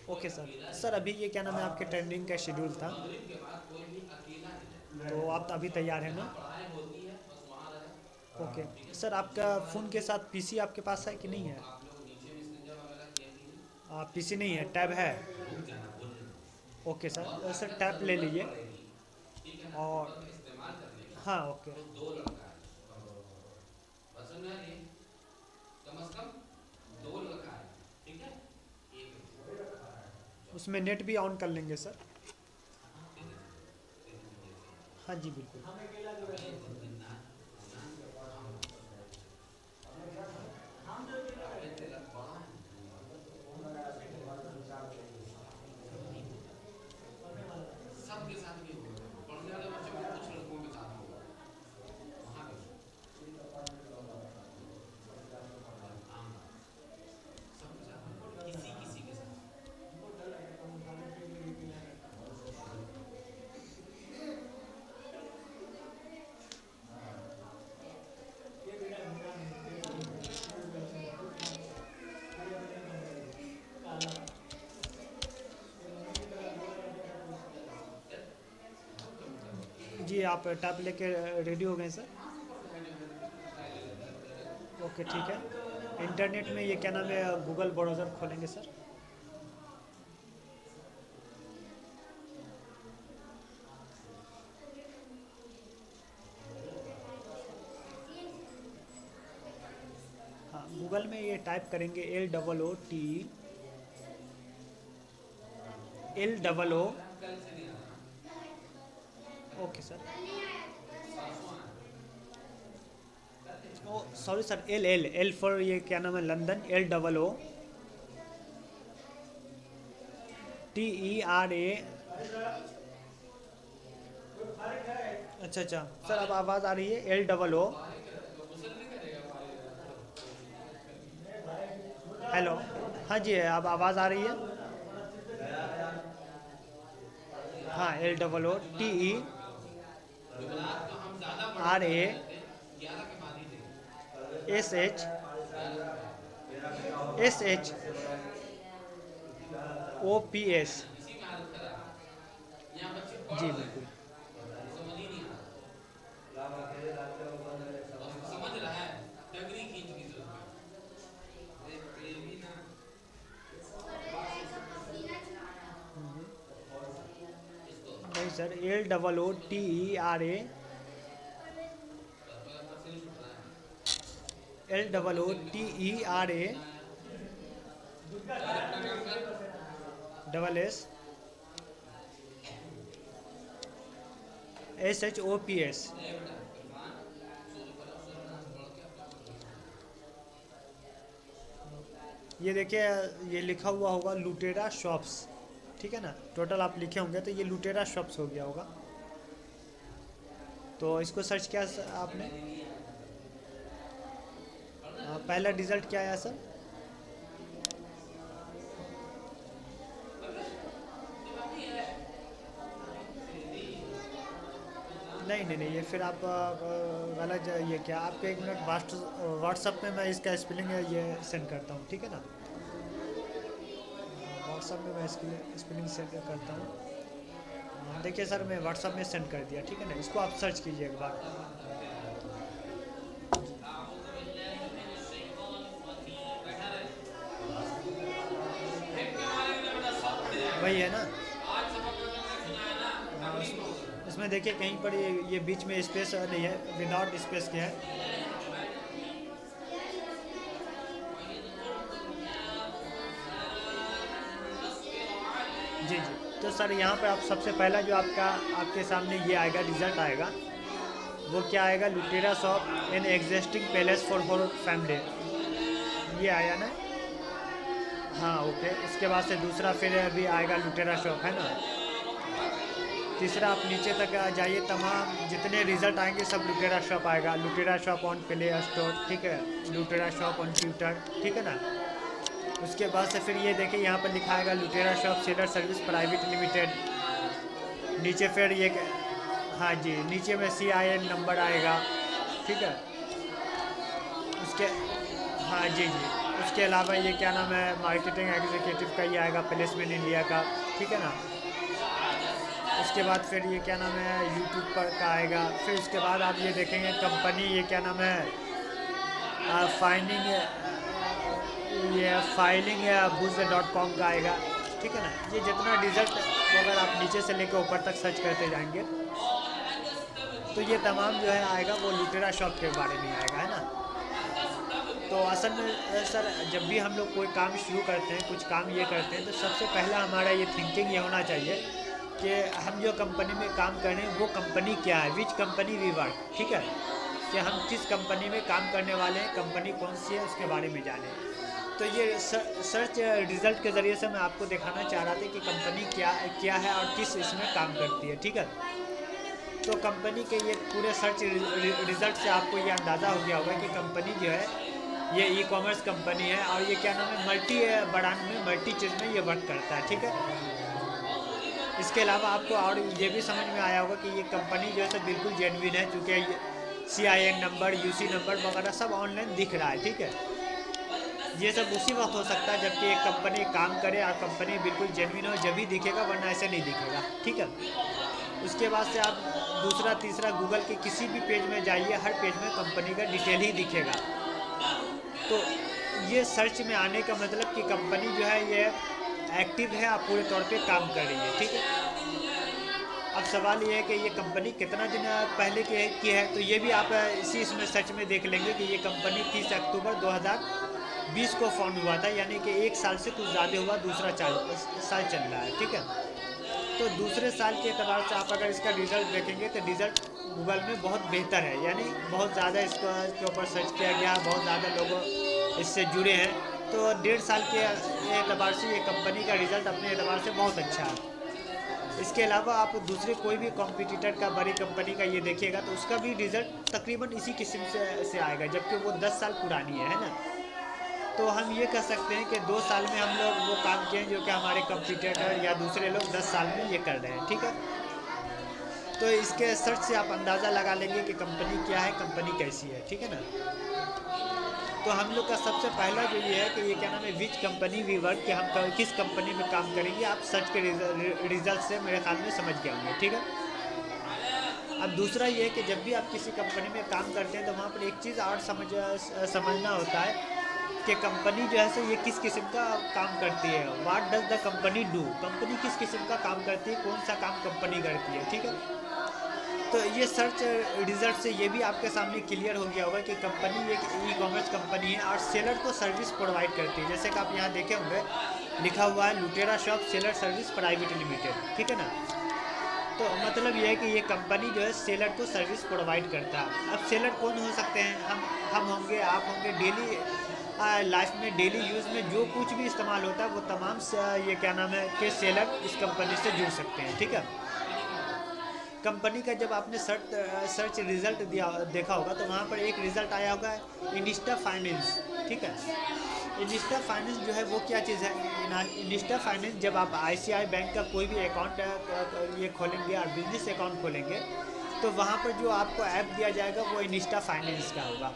Okay sir. Sir अभी ये क्या नाम है, आपके ट्रेनिंग का शेड्यूल था, मगरिब के बाद कोई भी अकेला नहीं जाए। तो आप अभी तैयार हैं जहाँ ना? पढ़ाई होती है बस वहाँ रहे। ओके। ठीक है, सर आपका जिसके पास फ़ोन के साथ पीसी आपके पास है कि तो नहीं है? आप लोग नीचे मैसेंजर वगैरह किया कीजिए। पीसी नहीं है, टैब है? रुक जाना, बोलने दो। ओके और सर, सर अगर टैब ले ज़रूरत लीजिए। पड़ेगी, ठीक है ना, और कंप्यूटर का इस्तेमाल करने का, हाँ ओके। तो दो लड़का है कंप्यूटर। बस समझ में आ रही है? कम से कम दो लड़का है। ठीक है, एक नहीं। जाओ। उसमें नेट भी ऑन कर लेंगे सर। हाँ हाँ, दे देते हैं, दे देते हैं, जैसे भी। हाँ जी बिल्कुल। अभी ये दिन ना होना काम ना हो। अबे तेरा बड़ा है ना, नहीं होता। सबके साथ नहीं होगा, पढ़ने वाले बच्चों के कुछ लड़कों के साथ होगा, वहाँ पे होगा। आम बात है, सबके साथ नहीं होगा, किसी किसी के साथ। क्या? बहुत कंप्यूटर होता है। जी आप टैब लेके रेडी हो गए सर? हाँ, सुपर फाइल ले लेते हैं। ओके ठीक है। इंटरनेट में ये क्या नाम है, गूगल ब्राउज़र खोलेंगे सर। हाँ गूगल में ये टाइप करेंगे L O O T exam कल से नहीं आना, कल ओके सर। परसों आना, कल नहीं ओ आना। Sorry sir, L L L for ये क्या नाम है, लंदन, LOOTERA। अच्छा अच्छा सर, अब आवाज़ आ रही है, L फारिग है तो गुस्सा नहीं करेगा, फारिग है तो हेलो। हाँ जी अब आवाज़ आ रही है। हाँ जुमलात का LOOTERA। पढ़ा करो। जुमलात तो हम ज़्यादा बड़े पढ़ रहे थे, 11 के बाद ही थे। SH 11 के बाद थे। SHOPS। इसी में हालत खराब है, यहाँ बच्चे पढ़ जी रहे बिल्कुल। हैं, समझ ही नहीं आ रहा। और समझ रहा है, टंगरी खींच खींच उसका। अरे तेरी ना, इसको नहीं सर, LOOTERA। पर से नहीं छूट रहा है। एल देखो डबल ओ कैसे लिखा टी हुआ है, ई क्या आर ए लिखना है। और अपना काम कर। Double SHOPS। ए बेटा इरफान, शुरू करो, सूर्यनाश पढ़ के अपना कुछ लिखना है। ये देखिए, ये लिखा हुआ होगा लुटेरा शॉप्स, ठीक है ना? टोटल आप लिखे होंगे तो ये लुटेरा शॉप्स हो गया होगा। तो इसको सर्च किया आपने? मैंने नहीं आया था, पढ़ना है पहला तो रिजल्ट क्या आया सर? अबे ये बाकी है। तेरी नहीं नहीं नहीं, ये फिर आप गलत ये क्या, आपको एक मिनट व्हाट्सअप में मैं इसका स्पेलिंग ये सेंड करता हूँ, ठीक है ना? व्हाट्सअप में मैं इसकी स्पेलिंग सेंड करता हूँ। देखिए सर, मैं व्हाट्सअप में सेंड कर दिया, ठीक है ना? इसको आप सर्च कीजिए एक बार। बैठा रहे, फेंक के मारेंगे ना बेटा, सब फट वही जाएगा। है ना? आज सबक में तुमने सुना है ना, टंगड़ी मारोगे। इसमें देखिए कहीं पर ये बीच में स्पेस नहीं है, विदाउट स्पेस के है। जी जी। तो सर यहाँ पे आप सबसे पहला जो आपके सामने ये आएगा, रिजल्ट आएगा, वो क्या आएगा? लुटेरा shop in existing palace for family, ये आया ना? हाँ ओके। उसके बाद से दूसरा फिर अभी आएगा लुटेरा शॉप, है ना? तीसरा आप नीचे तक आ जाइए, तमाम जितने रिजल्ट आएंगे सब लुटेरा शॉप आएगा। लुटेरा शॉप ऑन प्ले स्टोर, ठीक है? लुटेरा शॉप ऑन ट्विटर, ठीक है ना? उसके बाद से फिर ये देखिए, यहाँ पर लिखा आएगा लुटेरा shop seller service private limited. नीचे फिर ये, हाँ जी, नीचे में CIN नंबर आएगा, ठीक है? उसके, हाँ जी जी। उसके अलावा ये क्या नाम है, मार्केटिंग एग्जीक्यूटिव का ये आएगा, प्लेसमेंट इंडिया का, ठीक है ना। उसके बाद फिर ये क्या नाम है, यूट्यूब पर का आएगा। फिर उसके बाद आप ये देखेंगे कंपनी, ये क्या नाम है, फाइंडिंग, ये फाइलिंग या buz.com का आएगा, ठीक है ना। ये जितना रिजल्ट अगर आप नीचे से लेकर ऊपर तक सर्च करते जाएंगे तो ये तमाम जो है आएगा वो लुटेरा शॉप के बारे में आएगा, है ना। तो असल में सर, जब भी हम लोग कोई काम शुरू करते हैं, कुछ काम ये करते हैं, तो सबसे पहला हमारा ये थिंकिंग ये होना चाहिए कि हम जो कंपनी में काम कर रहे हैं वो कंपनी क्या है, विच कंपनी वी वर्क, ठीक है, कि हम किस कंपनी में काम करने वाले हैं, कंपनी कौन सी है उसके बारे में जानें। तो ये सर्च रिज़ल्ट के ज़रिए से मैं आपको दिखाना चाह रहा था कि कंपनी क्या है और किस इसमें काम करती है, ठीक है। तो कंपनी के ये पूरे सर्च रिज़ल्ट से आपको ये अंदाज़ा हो गया होगा कि कंपनी जो है ये ई कॉमर्स कंपनी है और ये क्या नाम है, मल्टी ब्रांड में, मल्टी चीज़ में ये वर्क करता है, ठीक है। इसके अलावा आपको और ये भी समझ में आया होगा कि ये कंपनी जो है तो बिल्कुल जेन्युइन है, क्योंकि CIN नंबर, UC नंबर वगैरह सब ऑनलाइन दिख रहा है, ठीक है। ये सब उसी वक्त हो सकता है जबकि एक कंपनी काम करे और कंपनी बिल्कुल जेन्युइन हो, जब ही दिखेगा, वरना ऐसे नहीं दिखेगा, ठीक है। उसके बाद से आप दूसरा तीसरा गूगल के किसी भी पेज में जाइए, हर पेज में कंपनी का डिटेल ही दिखेगा। तो ये सर्च में आने का मतलब कि कंपनी जो है ये एक्टिव है, आप पूरे तौर पे काम कर रही है, ठीक है। अब सवाल ये है कि ये कंपनी कितना दिन पहले की है, तो ये भी आप इसी इसमें सर्च में देख लेंगे कि ये कंपनी 30 अक्टूबर 2020 को फाउंड हुआ था, यानी कि 1 साल से कुछ ज़्यादा हुआ, दूसरा साल चल रहा है, ठीक है। तो दूसरे साल के एतबार से आप अगर इसका रिज़ल्ट देखेंगे तो रिज़ल्ट गूगल में बहुत बेहतर है, यानी बहुत ज़्यादा इसके ऊपर सर्च किया गया, बहुत ज़्यादा लोग इससे जुड़े हैं। तो 1.5 साल के एतबार से ये कंपनी का रिज़ल्ट अपने एतबार से बहुत अच्छा है। इसके अलावा आप दूसरे कोई भी कॉम्पिटिटर का, बड़ी कंपनी का ये देखिएगा तो उसका भी रिज़ल्ट तकरीबन इसी किस्म से आएगा, जबकि वो 10 साल पुरानी है ना। तो हम ये कह सकते हैं कि 2 साल में हम लोग वो काम किए हैं जो कि हमारे कॉम्पिटिटर या दूसरे लोग 10 साल में ये कर रहे हैं, ठीक है। तो इसके सर्च से आप अंदाज़ा लगा लेंगे कि कंपनी क्या है, कंपनी कैसी है, ठीक है ना। तो हम लोग का सबसे पहला जो ये है कि ये क्या नाम है, विच कंपनी वी वर्क, कि हम किस कंपनी में काम करेंगे, आप सर्च के रिजल्ट से मेरे ख्याल में समझ गए होंगे, ठीक है। अब दूसरा ये है कि जब भी आप किसी कंपनी में काम करते हैं तो वहाँ पर एक चीज़ और समझना होता है कि कंपनी जो है सो ये किस किस्म का काम करती है, what does the company do, company किस किस्म का काम करती है, कौन सा काम कंपनी करती है, ठीक है। तो ये सर्च रिजल्ट से ये भी आपके सामने क्लियर हो गया होगा कि कंपनी एक ई कॉमर्स कंपनी है और सेलर को सर्विस प्रोवाइड करती है। जैसे कि आप यहाँ देखे होंगे लिखा हुआ है लुटेरा shop seller service private limited, ठीक है ना। तो मतलब ये है कि ये कंपनी जो है सेलर को सर्विस प्रोवाइड करता है। अब सेलर कौन हो सकते हैं, हम होंगे, आप होंगे। डेली लाइफ में, डेली यूज़ में जो कुछ भी इस्तेमाल होता है वो तमाम ये क्या नाम है कि सेलर इस कंपनी से जुड़ सकते हैं, ठीक है। कंपनी का जब आपने सर्च रिज़ल्ट देखा होगा तो वहाँ पर एक रिज़ल्ट आया होगा इनिस्टा फाइनेंस, ठीक है। इनिस्टा फाइनेंस जो है वो क्या चीज़ है, इनिस्टा फाइनेंस जब आप ICICI बैंक का कोई भी अकाउंट ये खोलेंगे और बिजनेस अकाउंट खोलेंगे तो वहाँ पर जो आपको ऐप दिया जाएगा वो इनिस्टा फाइनेंस का होगा।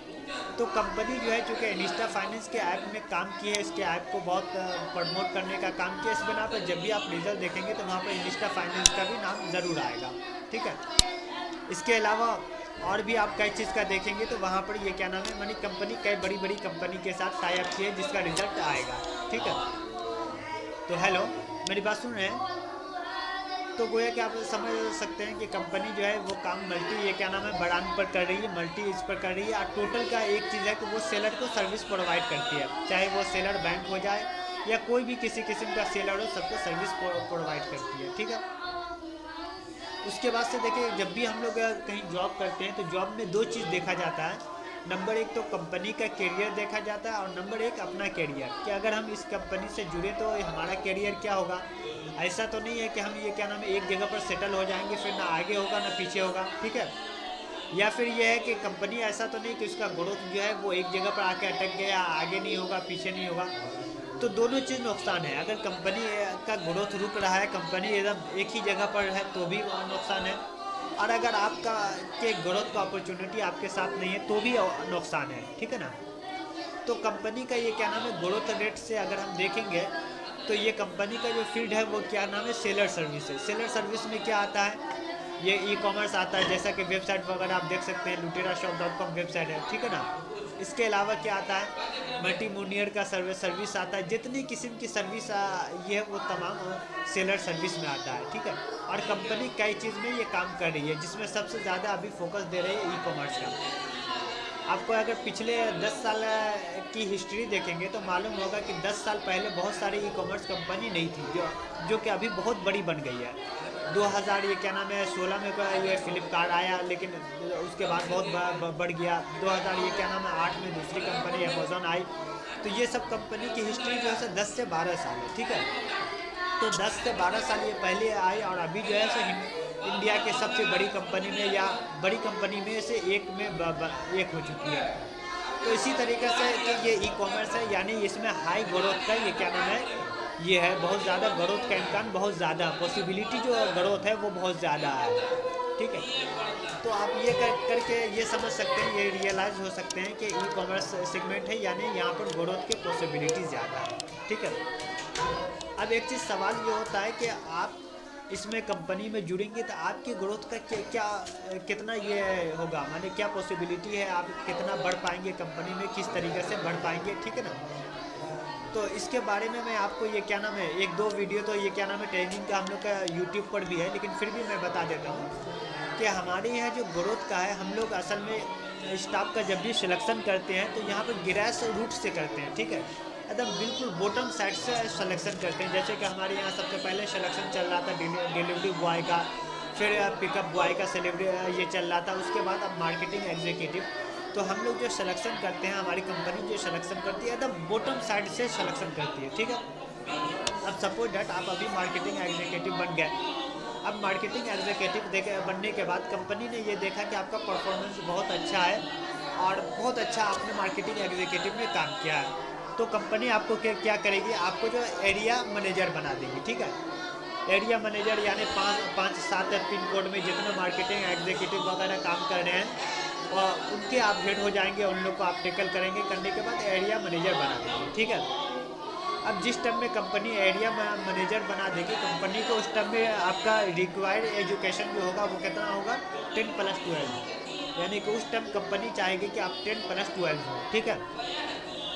तो कंपनी जो है चूँकि इनिस्टा फाइनेंस के ऐप में काम की है, इसके ऐप को बहुत प्रमोट करने का काम किया, इस बिना पर जब भी आप रिजल्ट देखेंगे तो वहाँ पर इनिस्टा फाइनेंस का भी नाम ज़रूर आएगा, ठीक है। इसके अलावा और भी आप कई चीज़ का देखेंगे तो वहाँ पर ये क्या नाम है, मानी कंपनी कई बड़ी बड़ी कंपनी के साथ टाई अप की है जिसका रिजल्ट आएगा, ठीक है। तो हेलो, मेरी बात सुन रहे हैं। तो गोया कि आप समझ सकते हैं कि कंपनी जो है वो काम मल्टी ये क्या नाम है ब्रांड पर कर रही है, मल्टी इस पर कर रही है। और टोटल का एक चीज़ है कि वो सेलर को सर्विस प्रोवाइड करती है, चाहे वो सेलर बैंक हो जाए या कोई भी किसी किस्म का सेलर हो, सबको सर्विस प्रोवाइड करती है, ठीक है। उसके बाद से देखिए जब भी हम लोग कहीं जॉब करते हैं तो जॉब में 2 चीज़ देखा जाता है। नंबर 1 तो कंपनी का कैरियर देखा जाता है और नंबर 1 अपना कैरियर, कि अगर हम इस कंपनी से जुड़े तो हमारा कैरियर क्या होगा। ऐसा तो नहीं है कि हम ये क्या नाम है एक जगह पर सेटल हो जाएंगे फिर ना आगे होगा ना पीछे होगा, ठीक है। या फिर ये है कि कंपनी ऐसा तो नहीं कि उसका ग्रोथ जो है वो एक जगह पर आके अटक गया, आगे नहीं होगा पीछे नहीं होगा। तो दोनों चीज़ नुकसान है। अगर कंपनी का ग्रोथ रुक रहा है, कंपनी एकदम एक ही जगह पर है तो भी नुकसान है, और अगर आपका के ग्रोथ का अपॉर्चुनिटी आपके साथ नहीं है तो भी नुकसान है, ठीक है ना। तो कंपनी का ये क्या नाम है, ग्रोथ रेट से अगर हम देखेंगे तो ये कंपनी का जो फील्ड है वो क्या नाम है, सेलर सर्विस है। सेलर सर्विस में क्या आता है, ये ई कॉमर्स आता है, जैसा कि वेबसाइट वगैरह आप देख सकते हैं, luterashop.com वेबसाइट है, ठीक है ना। इसके अलावा क्या आता है, मल्टीमोनियर का सर्विस आता है। जितनी किस्म की सर्विस ये वो तमाम सेलर सर्विस में आता है, ठीक है। और कंपनी कई चीज़ में ये काम कर रही है, जिसमें सबसे ज़्यादा अभी फोकस दे रही है ई कॉमर्स का। आपको अगर पिछले 10 साल की हिस्ट्री देखेंगे तो मालूम होगा कि 10 साल पहले बहुत सारी ई कॉमर्स कंपनी नहीं थी, जो कि अभी बहुत बड़ी बन गई है। 2000 ये क्या नाम है 16 में ये फ्लिपकार्ट आया, लेकिन उसके बाद बहुत बढ़ गया। 2000 ये क्या नाम है 8 में दूसरी कंपनी अमेजोन आई। तो ये सब कंपनी की हिस्ट्री जो है 10 से 12 साल है, ठीक है। तो 10 से 12 साल ये पहले आई, और अभी जो है सो इंडिया के सबसे बड़ी कंपनी में या बड़ी कंपनी में से एक में एक हो चुकी है। तो इसी तरीके से कि ये ई कॉमर्स है, यानी इसमें हाई ग्रोथ का ये क्या नाम है, ये है बहुत ज़्यादा ग्रोथ का इम्कान, बहुत ज़्यादा पॉसिबिलिटी जो ग्रोथ है वो बहुत ज़्यादा है, ठीक है। तो आप ये करके ये समझ सकते हैं, ये रियलाइज़ हो सकते हैं कि ई कॉमर्स सेगमेंट है, यानी यहाँ पर ग्रोथ के पॉसिबिलिटी ज़्यादा है, ठीक है। अब एक चीज़ सवाल ये होता है कि आप इसमें कंपनी में जुड़ेंगे तो आपकी ग्रोथ का क्या कितना ये होगा, माने क्या पॉसिबिलिटी है, आप कितना बढ़ पाएंगे कंपनी में, किस तरीके से बढ़ पाएंगे, ठीक है ना। तो इसके बारे में मैं आपको ये क्या नाम है 1-2 वीडियो तो ये क्या नाम है ट्रेनिंग का हम लोग का यूट्यूब पर भी है, लेकिन फिर भी मैं बता देता हूँ कि हमारे यहाँ जो ग्रोथ का है, हम लोग असल में स्टाफ का जब भी सिलेक्शन करते हैं तो यहाँ पर ग्रास रूट से करते हैं, ठीक है। एकदम बिल्कुल बॉटम साइड से सिलेक्शन करते हैं। जैसे कि हमारे यहाँ सबसे पहले सिलेक्शन चल रहा था डिलीवरी बॉय का, फिर पिकअप बॉय का ये चल रहा था, उसके बाद अब मार्केटिंग एग्जीक्यूटिव। तो हम लोग जो सिलेक्शन करते हैं, हमारी कंपनी जो सिलेक्शन करती है एकदम बॉटम साइड से सिलेक्शन करती है, ठीक है। अब सपोज डैट आप अभी मार्केटिंग एग्जीक्यूटिव बन गए। अब मार्केटिंग एग्जीक्यूटिव बनने के बाद कंपनी ने ये देखा कि आपका परफॉर्मेंस बहुत अच्छा है और बहुत अच्छा आपने मार्केटिंग एग्जीक्यूटिव में काम किया है, तो कंपनी आपको क्या करेगी, आपको जो एरिया मैनेजर बना देगी, ठीक है। एरिया मैनेजर यानी 5-7 पिन कोड में जितने मार्केटिंग एग्जीक्यूटिव वगैरह काम कर रहे हैं और उनके आप हेड हो जाएंगे, उन लोग को आप टेकल करेंगे, करने के बाद एरिया मैनेजर बना देंगे, ठीक है। अब जिस टाइम में कंपनी एरिया मैनेजर बना देगी कंपनी को, उस टाइम में आपका रिक्वायर्ड एजुकेशन जो होगा वो कितना होगा 10+12, यानी कि उस टाइम कंपनी चाहेगी कि आप 10+12 हो, ठीक है।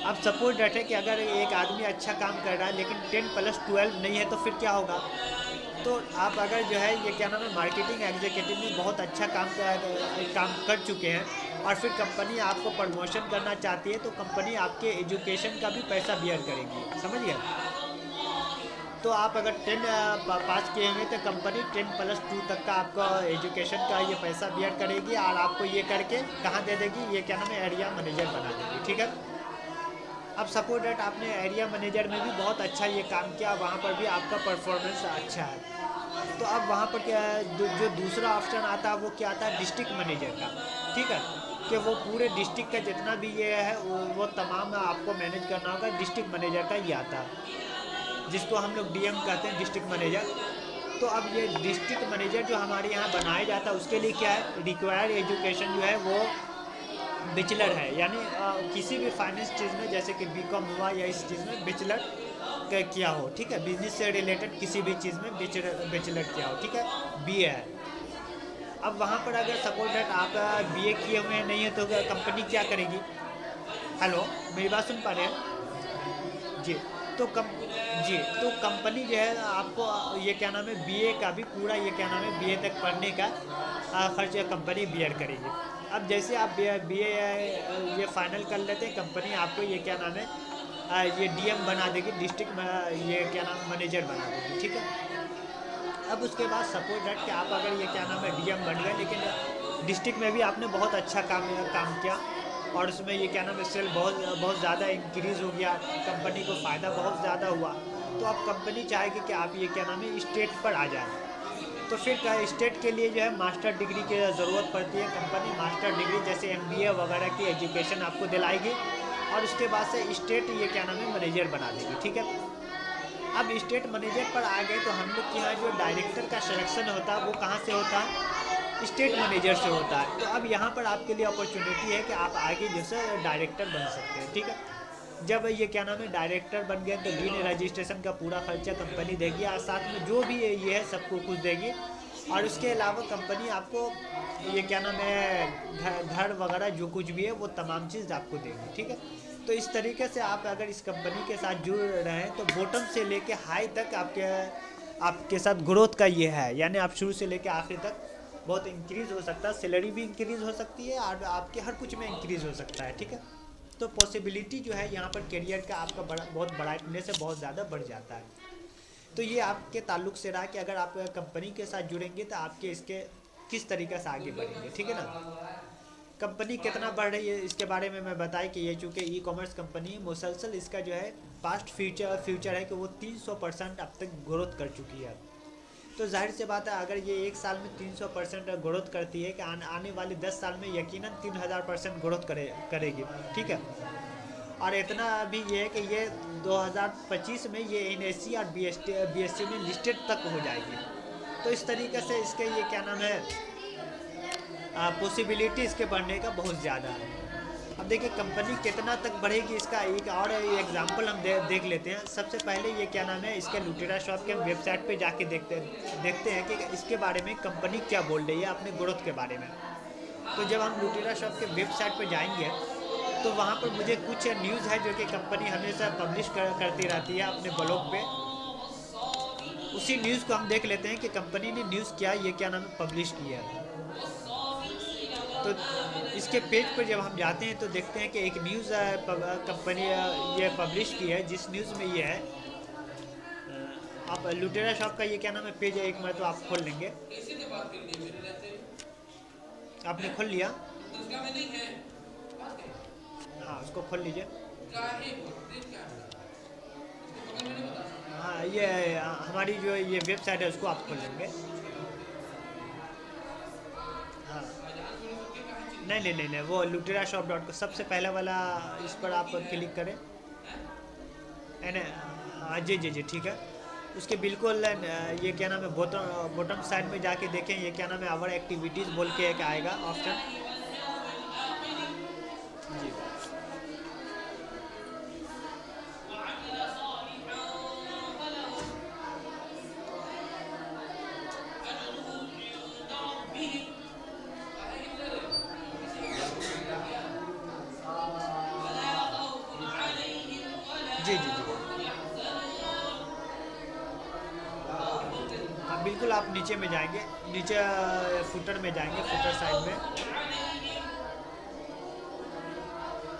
अब सपोज डैट है कि अगर एक आदमी अच्छा काम कर रहा है लेकिन 10+12 नहीं है तो फिर क्या होगा, तो आप अगर जो है ये क्या नाम है मार्केटिंग एग्जीक्यूटिव में बहुत अच्छा काम कर चुके हैं और फिर कंपनी आपको प्रमोशन करना चाहती है, तो कंपनी आपके एजुकेशन का भी पैसा बियर करेगी, समझ गए। तो आप अगर 10 पास किए होंगे तो कंपनी 10+2 तक का आपका एजुकेशन का ये पैसा बियर करेगी और आपको ये करके कहाँ दे देगी, ये क्या नाम है एरिया मैनेजर बना देगी, ठीक है। अब सपोज डैट आपने एरिया मैनेजर में भी बहुत अच्छा ये काम किया, वहाँ पर भी आपका परफॉर्मेंस अच्छा है, तो अब वहाँ पर क्या जो दूसरा ऑप्शन आता है वो क्या आता है डिस्ट्रिक्ट मैनेजर का, ठीक है, कि वो पूरे डिस्ट्रिक्ट का जितना भी ये है वो तमाम आपको मैनेज करना होगा। डिस्ट्रिक्ट मैनेजर का ये आता है जिसको हम लोग डीएम कहते हैं, डिस्ट्रिक्ट मैनेजर। तो अब ये डिस्ट्रिक्ट मैनेजर जो हमारे यहाँ बनाया जाता है उसके लिए क्या है, रिक्वायर्ड एजुकेशन जो है वो बैचलर है, यानी किसी भी फाइनेंस चीज़ में जैसे कि बीकॉम हुआ या इस चीज़ में बैचलर किया हो, ठीक है। बिजनेस से रिलेटेड किसी भी चीज़ में बैचलर किया हो, ठीक है, बीए है। अब वहाँ पर अगर सपोज दैट आप बीए किए हुए नहीं है तो कंपनी क्या करेगी, हेलो मेरी बात सुन पा रहे हैं जी, तो कंपनी जो है आपको ये क्या नाम है बीए का भी पूरा ये क्या नाम है बीए तक पढ़ने का खर्च कंपनी बियर करेगी। अब जैसे आप बीए ये फाइनल कर लेते हैं, कंपनी आपको ये क्या नाम है ये डीएम बना देगी, डिस्ट्रिक्ट ये क्या नाम मैनेजर बना देगी, ठीक है। अब उसके बाद सपोज दैट कि आप अगर ये क्या नाम है डीएम बन गए लेकिन डिस्ट्रिक्ट में भी आपने बहुत अच्छा काम किया और उसमें ये क्या नाम है सेल बहुत ज़्यादा इंक्रीज़ हो गया, कंपनी को फ़ायदा बहुत ज़्यादा हुआ, तो अब कंपनी चाहेगी कि आप ये क्या नाम है स्टेट पर आ जाए। तो फिर स्टेट के लिए जो है मास्टर डिग्री की ज़रूरत पड़ती है। कंपनी मास्टर डिग्री जैसे एमबीए वगैरह की एजुकेशन आपको दिलाएगी और उसके बाद से स्टेट ये क्या नाम है मैनेजर बना देगी, ठीक है। अब स्टेट मैनेजर पर आ गए तो हम लोग के यहाँ जो डायरेक्टर का सिलेक्शन होता है वो कहाँ से होता है, स्टेट मैनेजर से होता है। तो अब यहाँ पर आपके लिए अपॉर्चुनिटी है कि आप आगे जैसे डायरेक्टर बन सकते हैं, ठीक है। जब ये क्या नाम है डायरेक्टर बन गए तो लीन रजिस्ट्रेशन का पूरा खर्चा कंपनी देगी और साथ में जो भी ये है सबको कुछ देगी। और उसके अलावा कंपनी आपको ये क्या नाम है घर वगैरह जो कुछ भी है वो तमाम चीज़ आपको देगी, ठीक है। तो इस तरीके से आप अगर इस कंपनी के साथ जुड़ रहे हैं तो बॉटम से लेके हाई तक आपके साथ ग्रोथ का ये है, यानी आप शुरू से लेके आखिर तक बहुत इंक्रीज़ हो सकता है, सैलरी भी इंक्रीज़ हो सकती है और आपके हर कुछ में इंक्रीज़ हो सकता है, ठीक है। तो पॉसिबिलिटी जो है यहाँ पर करियर का आपका बहुत बढ़ाने से बहुत ज़्यादा बढ़ जाता है। तो ये आपके ताल्लुक से रहा कि अगर आप कंपनी के साथ जुड़ेंगे तो आपके इसके किस तरीके से आगे बढ़ेंगे, ठीक है ना। कंपनी कितना बढ़ रही है इसके बारे में मैं बताया कि ये चूँकि ई कॉमर्स कंपनी मुसलसल इसका जो है पास्ट फ्यूचर है कि वो 300% अब तक ग्रोथ कर चुकी है। तो जाहिर सी बात है अगर ये एक साल में 300% ग्रोथ करती है कि आने वाले 10 साल में यकीनन 3000% ग्रोथ करेगी, ठीक है। और इतना भी ये है कि ये 2025 में ये NSE और BSE में लिस्टेड तक हो जाएगी। तो इस तरीके से इसके ये क्या नाम है पॉसिबिलिटी इसके बढ़ने का बहुत ज़्यादा है। अब देखिए कंपनी कितना तक बढ़ेगी इसका एक और एग्जांपल हम देख लेते हैं। सबसे पहले ये क्या नाम है इसके लुटेरा शॉप के हम वेबसाइट पे जाके देखते हैं कि इसके बारे में कंपनी क्या बोल रही है अपने ग्रोथ के बारे में। तो जब हम लुटेरा शॉप के वेबसाइट पे जाएंगे तो वहाँ पर मुझे कुछ न्यूज़ है जो कि कंपनी हमेशा पब्लिश करती रहती है अपने ब्लॉग पे। उसी न्यूज़ को हम देख लेते हैं कि कंपनी ने न्यूज़ क्या ये क्या नाम है पब्लिश किया है। तो इसके पेज पर जब हम जाते हैं तो देखते हैं कि एक न्यूज़ कंपनी ये पब्लिश की है, जिस न्यूज़ में ये है आप लुटेरा शॉप का ये क्या नाम है पेज है, एक मिनट तो आप खोल लेंगे। आपने खोल लिया? हाँ उसको खोल लीजिए। हाँ ये हमारी जो ये वेबसाइट है उसको आप खोल लेंगे। हाँ नहीं वो लुटेरा शॉप सबसे पहला वाला इस पर आप क्लिक करें है ना। हाँ जी ठीक है। उसके बिल्कुल ये क्या नाम है बॉटम साइड में जाके देखें ये क्या नाम है आवर एक्टिविटीज़ बोल के एक आएगा ऑप्शन जी। जी हाँ बिल्कुल आप नीचे में जाएंगे, नीचे फुटर में जाएंगे, फुटर साइड में।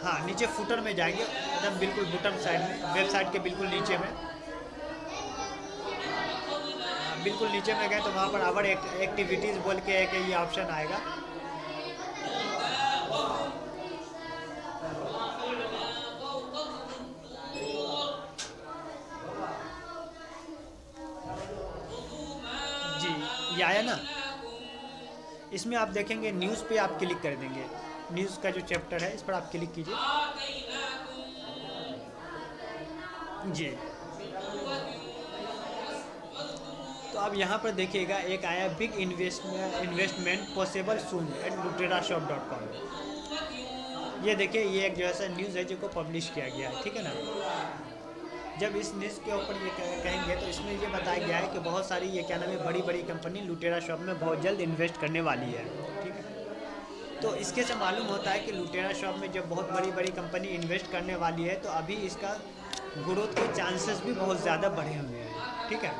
हाँ नीचे फुटर में जाएंगे एकदम बिल्कुल बॉटम साइड में वेबसाइट के बिल्कुल नीचे में। बिल्कुल नीचे में गए तो वहाँ पर आवर एक्टिविटीज़ बोल के एक ये ऑप्शन आएगा। जी ये आया ना। इसमें आप देखेंगे न्यूज़ पे आप क्लिक कर देंगे, न्यूज़ का जो चैप्टर है इस पर आप क्लिक कीजिए जी। तो अब यहाँ पर देखिएगा एक आया बिग इन्वेस्टमेंट पॉसिबल सून एट luterashop.com। ये देखिए ये एक जैसा न्यूज़ है जो को पब्लिश किया गया है, ठीक है ना। जब इस न्यूज़ के ऊपर ये कहेंगे तो इसमें ये बताया गया है कि बहुत सारी ये क्या नाम है बड़ी कंपनी लुटेरा शॉप में बहुत जल्द इन्वेस्ट करने वाली है, ठीक है। तो इसके से मालूम होता है कि लुटेरा शॉप में जब बहुत बड़ी कंपनी इन्वेस्ट करने वाली है तो अभी इसका ग्रोथ के चांसेस भी बहुत ज़्यादा बढ़े हुए हैं, ठीक है।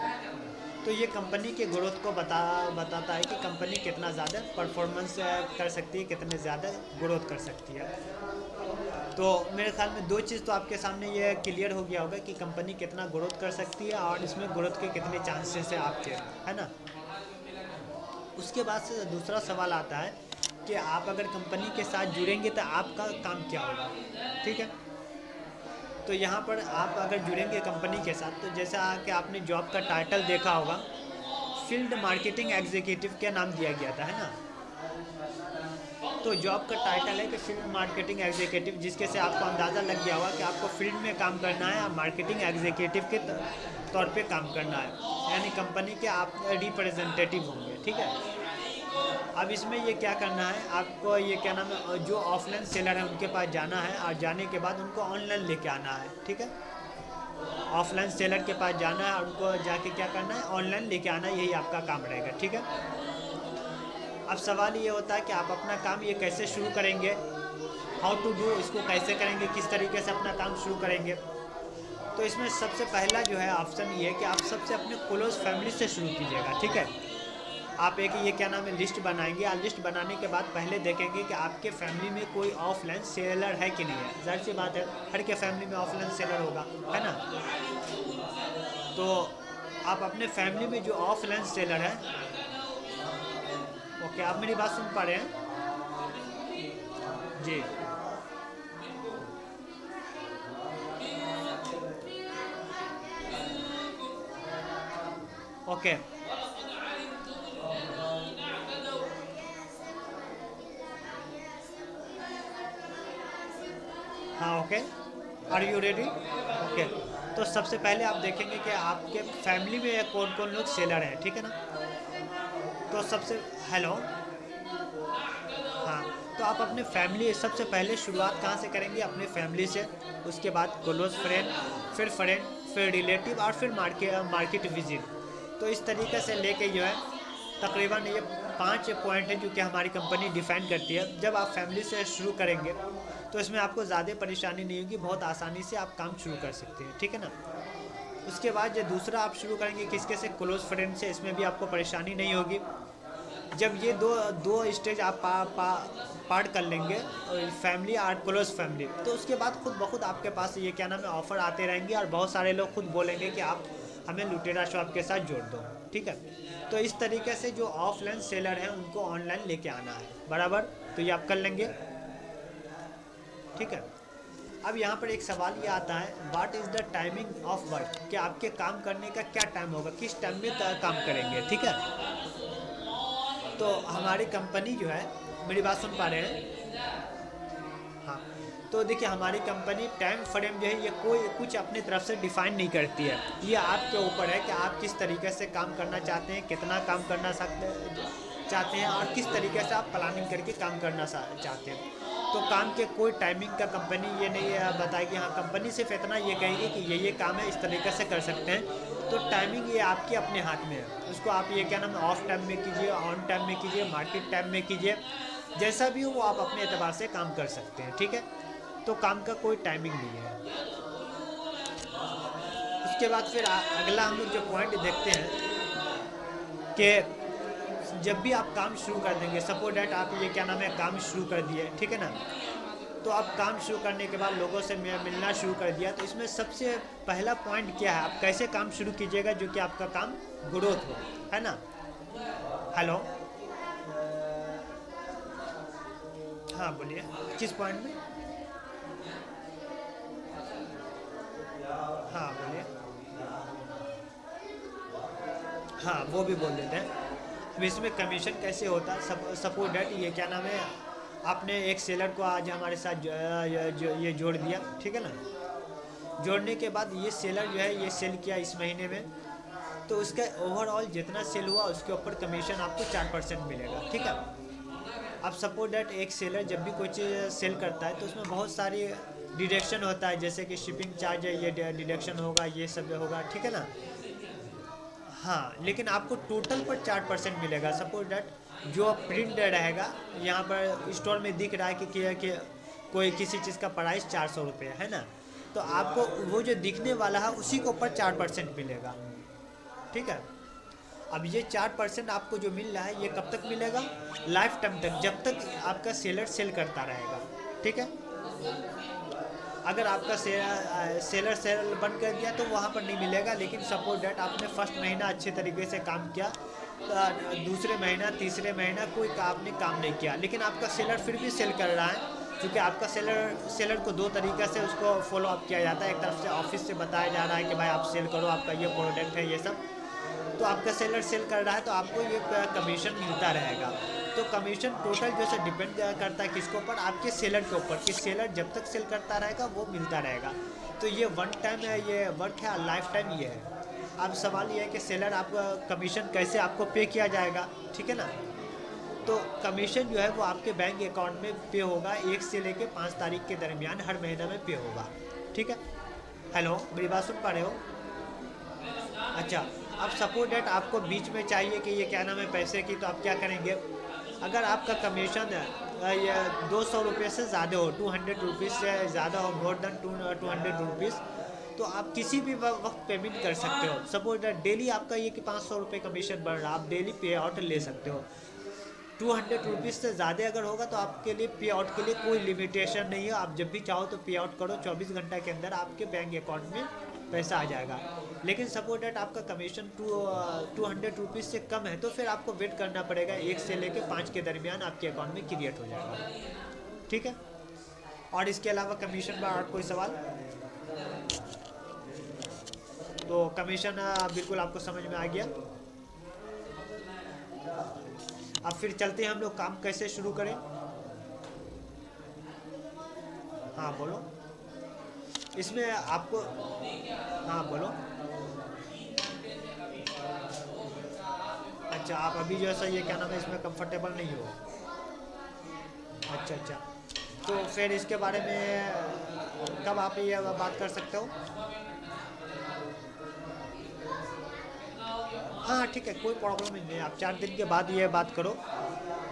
तो ये कंपनी के ग्रोथ को बताता है कि कंपनी कितना ज़्यादा परफॉर्मेंस कर सकती है, कितने ज़्यादा ग्रोथ कर सकती है। तो मेरे ख्याल में दो चीज़ तो आपके सामने ये क्लियर हो गया होगा कि कंपनी कितना ग्रोथ कर सकती है और इसमें ग्रोथ के कितने चांसेस है आपके, है ना। उसके बाद से दूसरा सवाल आता है कि आप अगर कंपनी के साथ जुड़ेंगे तो आपका काम क्या होगा, ठीक है। तो यहाँ पर आप अगर जुड़ेंगे कंपनी के साथ तो जैसा कि आपने जॉब का टाइटल देखा होगा फील्ड मार्केटिंग एग्जीक्यूटिव क्या नाम दिया गया था, है ना। तो जॉब का टाइटल है कि फील्ड मार्केटिंग एग्जीक्यूटिव, जिसके से आपको अंदाज़ा लग गया होगा कि आपको फील्ड में काम करना है, आप मार्केटिंग एग्जीक्यूटिव के तौर पे काम करना है, यानी कंपनी के आप रिप्रेजेंटेटिव होंगे, ठीक है। अब इसमें ये क्या करना है आपको, ये क्या नाम है, जो ऑफलाइन सेलर है उनके पास जाना है और जाने के बाद उनको ऑनलाइन लेके आना है। ठीक है, ऑफलाइन सेलर के पास जाना है और उनको जाके क्या करना है, ऑनलाइन लेके आना है, यही आपका काम रहेगा। ठीक है, अब सवाल ये होता है कि आप अपना काम ये कैसे शुरू करेंगे, हाउ टू डू, इसको कैसे करेंगे, किस तरीके से अपना काम शुरू करेंगे। तो इसमें सबसे पहला जो है ऑप्शन ये है कि आप सबसे अपने क्लोज फैमिली से शुरू कीजिएगा। ठीक है, आप एक ये क्या नाम है लिस्ट बनाएंगे और लिस्ट बनाने के बाद पहले देखेंगे कि आपके फैमिली में कोई ऑफलाइन सेलर है कि नहीं है। जाहिर सी बात है, हर के फैमिली में ऑफलाइन सेलर होगा, है ना। तो आप अपने फैमिली में जो ऑफलाइन सेलर है, ओके, आप मेरी बात सुन पा रहे हैं जी। ओके, हाँ, okay, are you ready? Okay, तो सबसे पहले आप देखेंगे कि आपके फैमिली में कौन कौन लोग सेलर हैं। ठीक है ना, तो सबसे, हेलो, हाँ, तो आप अपने फैमिली, सबसे पहले शुरुआत कहाँ से करेंगे, अपने फैमिली से, उसके बाद क्लोज फ्रेंड, फिर रिलेटिव और फिर मार्केट विजिट। तो इस तरीके से लेके जो है तकरीबन ये 5 पॉइंट है जो कि हमारी कंपनी डिफाइन करती है। जब आप फैमिली से शुरू करेंगे तो इसमें आपको ज़्यादा परेशानी नहीं होगी, बहुत आसानी से आप काम शुरू कर सकते हैं। ठीक है ना, उसके बाद जो दूसरा आप शुरू करेंगे किसके से, क्लोज फ्रेंड से, इसमें भी आपको परेशानी नहीं होगी। जब ये दो स्टेज आप पार कर लेंगे, फैमिली और क्लोज फैमिली, तो उसके बाद खुद ब खुद आपके पास ये क्या नाम है ऑफ़र आते रहेंगे और बहुत सारे लोग खुद बोलेंगे कि आप हमें लुटेरा शॉप के साथ जोड़ दो। ठीक है, तो इस तरीके से जो ऑफलाइन सेलर हैं उनको ऑनलाइन लेके आना है, बराबर। तो ये आप कर लेंगे। ठीक है, अब यहाँ पर एक सवाल ये आता है, what is the timing of work, कि आपके काम करने का क्या टाइम होगा, किस टाइम में काम करेंगे। ठीक है, तो हमारी कंपनी जो है, मेरी बात सुन पा रहे हैं, हाँ, तो देखिए हमारी कंपनी टाइम फ्रेम जो है ये कोई कुछ अपनी तरफ से डिफाइन नहीं करती है। ये आपके ऊपर है कि आप किस तरीके से काम करना चाहते हैं, कितना काम करना चाहते हैं और किस तरीके से आप प्लानिंग करके काम करना चाहते हैं। तो काम के कोई टाइमिंग का कंपनी ये नहीं बताएगी, हाँ, कंपनी सिर्फ इतना ये कहेगी कि ये काम है, इस तरीके से कर सकते हैं। तो टाइमिंग ये आपके अपने हाथ में है, उसको आप ये क्या नाम है ऑफ टाइम में कीजिए, ऑन टाइम में कीजिए, मार्केट टाइम में कीजिए, जैसा भी हो वो आप अपने एतबार से काम कर सकते हैं। ठीक है, तो काम का कोई टाइमिंग नहीं है। उसके बाद फिर अगला हम लोग जो पॉइंट देखते हैं कि जब भी आप काम शुरू कर देंगे, सपोज डैट आप ये क्या नाम है काम शुरू कर दिए, ठीक है ना, तो आप काम शुरू करने के बाद लोगों से मिलना शुरू कर दिया, तो इसमें सबसे पहला पॉइंट क्या है, आप कैसे काम शुरू कीजिएगा जो कि आपका काम ग्रोथ हो, है ना। हेलो, हाँ बोलिए, किस पॉइंट में, हाँ बोलिए, हाँ वो भी बोल देते हैं। अब इसमें कमीशन कैसे होता है, सपोज डैट ये क्या नाम है, आपने एक सेलर को आज हमारे साथ ये जोड़ दिया, ठीक है ना, जोड़ने के बाद ये सेलर जो है ये सेल किया इस महीने में, तो उसका ओवरऑल जितना सेल हुआ उसके ऊपर कमीशन आपको 4% मिलेगा। ठीक है, अब सपोज डैट एक सेलर जब भी कोई चीज़ सेल करता है तो उसमें बहुत सारी डिडक्शन होता है, जैसे कि शिपिंग चार्ज है, ये डिडक्शन होगा, ये सब होगा, ठीक है ना। हाँ, लेकिन आपको टोटल पर 4% मिलेगा। सपोज डैट जो प्रिंट रहेगा, यहाँ पर स्टोर में दिख रहा है कि कोई किसी चीज़ का प्राइस 400 रुपये है ना, तो आपको वो जो दिखने वाला है उसी के ऊपर 4% मिलेगा। ठीक है, अब ये 4% आपको जो मिल रहा है ये कब तक मिलेगा, लाइफ टाइम तक, जब तक आपका सेलर सेल करता रहेगा। ठीक है, अगर आपका सेलर सेल बंद कर दिया तो वहाँ पर नहीं मिलेगा, लेकिन सपोज डैट आपने फर्स्ट महीना अच्छे तरीके से काम किया, दूसरे महीना, तीसरे महीना कोई आपने काम नहीं किया, लेकिन आपका सेलर फिर भी सेल कर रहा है, क्योंकि आपका सेलर को दो तरीके से उसको फॉलो अप किया जाता है। एक तरफ से ऑफिस से बताया जा रहा है कि भाई आप सेल करो, आपका ये प्रोडक्ट है, ये सब, तो आपका सेलर सेल कर रहा है तो आपको ये कमीशन मिलता रहेगा। तो कमीशन टोटल जो से डिपेंड करता है किसके ऊपर, आपके सेलर के ऊपर, कि सेलर जब तक सेल करता रहेगा वो मिलता रहेगा। तो ये वन टाइम है, ये वर्क है, लाइफ टाइम ये है। अब सवाल ये है कि सेलर आपका कमीशन कैसे आपको पे किया जाएगा, ठीक है ना। तो कमीशन जो है वो आपके बैंक अकाउंट में पे होगा 1 से लेके 5 तारीख के दरमियान हर महीने में पे होगा। ठीक है, हेलो, मेरी बात सुन पा रहे हो? अच्छा, अब सपोज डेट आपको बीच में चाहिए कि ये क्या नाम है पैसे की, तो आप क्या करेंगे? अगर आपका कमीशन ये 200 रुपये से ज़्यादा हो, 200 रुपीज़ से ज़्यादा हो, मोर देन 200 रुपीज़, तो आप किसी भी वक्त पेमेंट कर सकते हो। सपोज डेट डेली आपका ये कि 500 रुपये कमीशन बढ़ रहा, आप डेली पे आउट ले सकते हो। 200 रुपीज़ से ज़्यादा अगर होगा तो आपके लिए पे आउट के लिए कोई लिमिटेशन नहीं है, आप जब भी चाहो तो पे आउट करो, 24 घंटा के अंदर आपके बैंक अकाउंट में पैसा आ जाएगा। लेकिन सपोज डेट आपका कमीशन 200 रुपीज़ से कम है तो फिर आपको वेट करना पड़ेगा, 1 से लेकर 5 के दरमियान आपके अकाउंट में क्रिएट हो जाएगा। ठीक है, और इसके अलावा कमीशन पर और कोई सवाल? तो कमीशन बिल्कुल आपको समझ में आ गया। अब फिर चलते हैं हम लोग, काम कैसे शुरू करें? हाँ बोलो, इसमें आपको, हाँ बोलो। अच्छा, आप अभी जो है ये क्या नाम है इसमें कंफर्टेबल नहीं हो? अच्छा अच्छा, तो फिर इसके बारे में कब आप ये बात कर सकते हो? हाँ ठीक है, कोई प्रॉब्लम नहीं है, आप 4 दिन के बाद ये बात करो।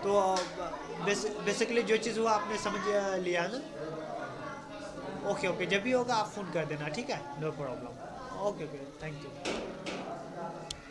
तो बेसिकली जो चीज़ हुआ आपने समझ लिया ना? ओके ओके, जब भी होगा आप फ़ोन कर देना, ठीक है, no problem. Okay okay, thank you.